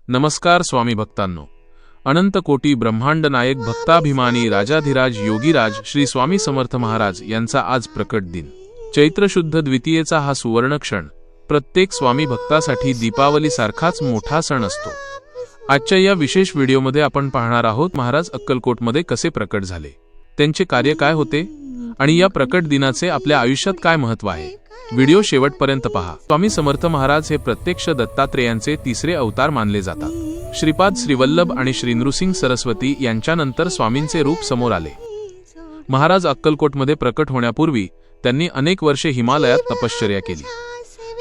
नमस्कार स्वामी भक्तांनो, अनंत कोटी ब्रह्मांड नायक भक्ताभिमानी राजाधिराज योगीराज श्री स्वामी समर्थ महाराज यांचा आज प्रकट दिन। चैत्र शुद्ध द्वितीयेचा हा सुवर्ण क्षण प्रत्येक स्वामी भक्तासाठी दीपावली सारखाच मोठा सण असतो। आजच्या या विशेष व्हिडिओमध्ये आपण पाहणार आहोत महाराज अक्कलकोटमध्ये कसे प्रकट झाले, त्यांचे कार्य काय होते आणि या प्रकट दिनाचे आपल्या आयुष्यात काय महत्त्व आहे। व्हिडिओ शेवटपर्यंत पहा। स्वामी समर्थ महाराज हे प्रत्यक्ष दत्तात्रेयांचे तिसरे अवतार मानले जातात। श्रीपाद श्रीवल्लभ आणि श्री नृसिंह सरस्वती यांच्यानंतर स्वामींचे रूप समोर आले। महाराज अक्कलकोटमध्ये प्रकट होण्यापूर्वी त्यांनी अनेक वर्षे हिमालयात तपश्चर्या केली।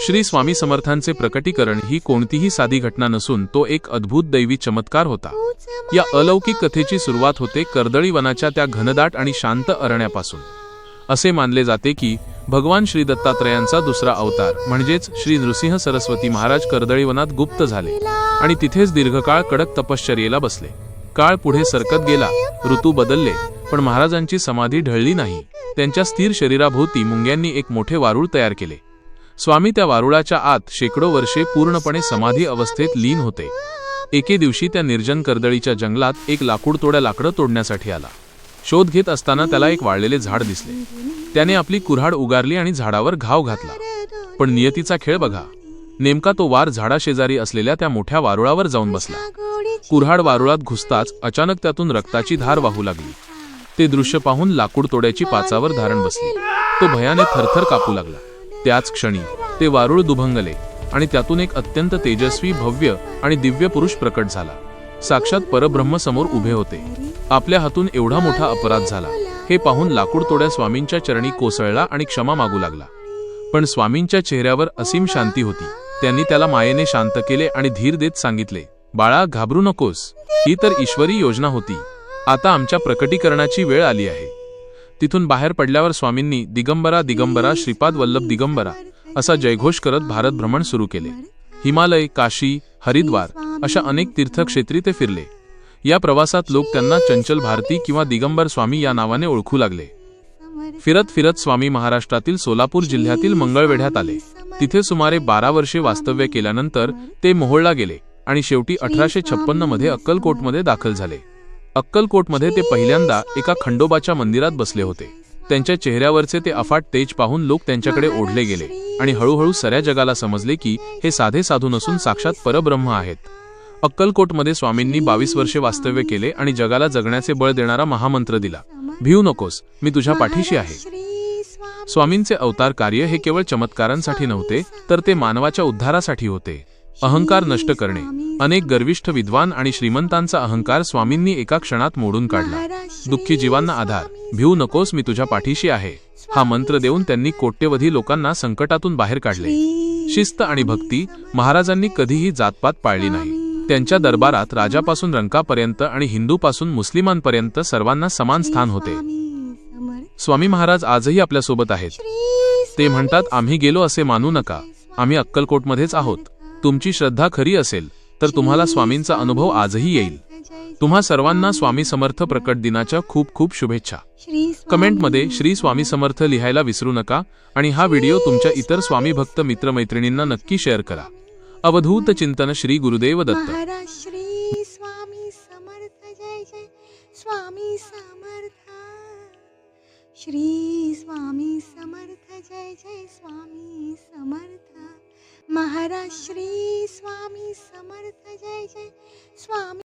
श्री स्वामी समर्थांचे प्रकटीकरण ही कोणतीही साधी घटना नसून तो एक अद्भुत दैवी चमत्कार होता। या अलौकिक कथेची सुरुवात होते कर्दळी वनाच्या त्या घनदाट आणि शांत अरण्यापासून। असे मानले जाते की भगवान श्री दत्तात्रेयांचा दुसरा अवतार म्हणजेच श्री नृसिंह सरस्वती महाराज कर्दळी वनात गुप्त झाले आणि तिथेच दीर्घकाळ कडक तपश्चर्येला बसले। काळ पुढे सरकत गेला, ऋतू बदलले, पण महाराजांची समाधी ढळली नाही। त्यांच्या स्थिर शरीराभोवती मुंग्यांनी एक मोठे वारूळ तयार केले। स्वामी त्या वारुळाच्या आत शेकडो वर्षे पूर्णपणे समाधी अवस्थेत लीन होते। एके दिवशी त्या निर्जन कर्दळीच्या जंगलात एक लाकूडतोड्या लाकडं तोडण्यासाठी आला। शोध घेत असताना त्याला एक वाळलेले झाड दिसले। त्याने आपली कुऱ्हाड उगारली आणि झाडावर घाव घातला। पण नियतीचा खेळ बघा, नेमका तो वार झाडाशेजारी असलेल्या त्या मोठ्या वारुळावर जाऊन बसला। कुऱ्हाड वारुळात घुसताच अचानक त्यातून रक्ताची धार वाहू लागली। ते दृश्य पाहून लाकूड तोड्याची पाचावर धारण बसली। तो भयाने थरथर कापू लागला। त्याच क्षणी ते वारुळ दुभंगले आणि त्यातून एक अत्यंत तेजस्वी, भव्य आणि दिव्य पुरुष प्रकट झाला। साक्षात परब्रह्म समोर उभे होते। आपल्या हातून एवढा मोठा अपराध झाला हे पाहून लाकूड तोड्या स्वामींच्या चरणी कोसळला आणि क्षमा मागू लागला। पण स्वामींच्या चेहऱ्यावर असीम शांती होती। त्यांनी त्याला मायेने शांत केले आणि धीर देत सांगितले, बाळा, घाबरू नकोस, ही तर ईश्वरी योजना होती। आता आमच्या प्रकटीकरणाची वेळ आली आहे। तिथून बाहेर पडल्यावर स्वामींनी दिगंबरा दिगंबरा श्रीपाद वल्लभ दिगंबरा असा जयघोष करत भारत भ्रमण सुरू केले। हिमालय, काशी, हरिद्वार अशा अनेक तीर्थक्षेत्री ते फिरले। या प्रवासात लोक त्यांना चंचल भारती किंवा दिगंबर स्वामी या नावाने ओळखू लागले। फिरत फिरत स्वामी महाराष्ट्रातील सोलापूर जिल्ह्यातील मंगळवेढ्यात आले। तिथे सुमारे 12 वर्षे वास्तव्य केल्यानंतर ते मोहोळला गेले आणि शेवटी 1856 मध्ये अक्कलकोटमध्ये दाखल झाले। अक्कलकोटमध्ये ते पहिल्यांदा एका खंडोबाच्या मंदिरात बसले होते। त्यांच्या चेहऱ्यावरचे ते अफाट तेज पाहून लोक त्यांच्याकडे ओढले गेले आणि हळूहळू साऱ्या जगाला समजले की हे साधे साधू नसून साक्षात परब्रह्म आहेत। अक्कलकोटमध्ये स्वामींनी 22 वर्षे वास्तव्य केले आणि जगाला जगण्याचे बळ देणारा महामंत्र दिला, भिवू नकोस, मी तुझ्या पाठीशी आहे। स्वामींचे अवतार कार्य हे केवळ चमत्कारांसाठी नव्हते, तर ते मानवाच्या उद्धारासाठी होते। अहंकार नष्ट करणे, अनेक गर्विष्ठ विद्वान आणि श्रीमंतांचा अहंकार स्वामींनी एका क्षणात मोडून काढला। दुःखी जीवांना आधार, भिवू नकोस, मी तुझ्या पाठीशी आहे, हा मंत्र देऊन त्यांनी कोट्यवधी लोकांना संकटातून बाहेर काढले। शिस्त आणि भक्ती, महाराजांनी कधीही जातपात पाळली नाही। त्यांच्या दरबारात राजापासून रंकापर्यंत आणि हिंदूपासून मुस्लिमांपर्यंत सर्वांना समान स्थान होते। स्वामी महाराज आजही आपल्या सोबत आहेत। ते म्हणतात, आम्ही गेलो असे मानू नका, आम्ही अक्कलकोटमध्येच आहोत। तुमची श्रद्धा खरी असेल तर तुम्हाला स्वामींचा अनुभव आजही येईल। तुम्हा सर्वांना स्वामी समर्थ प्रकट दिनाच्या खूप खूप शुभेच्छा। कमेंटमध्ये श्री स्वामी समर्थ लिहायला विसरू नका आणि हा व्हिडिओ तुमच्या इतर स्वामी भक्त मित्रमैत्रिणींना नक्की शेअर करा। अवधूत चिंतन श्री गुरुदेव दत्त। श्री स्वामी समर्थ, जय जय स्वामी समर्थ। श्री स्वामी समर्थ, जय जय स्वामी समर्थ। महाराज श्री स्वामी समर्थ, जय जय स्वामी।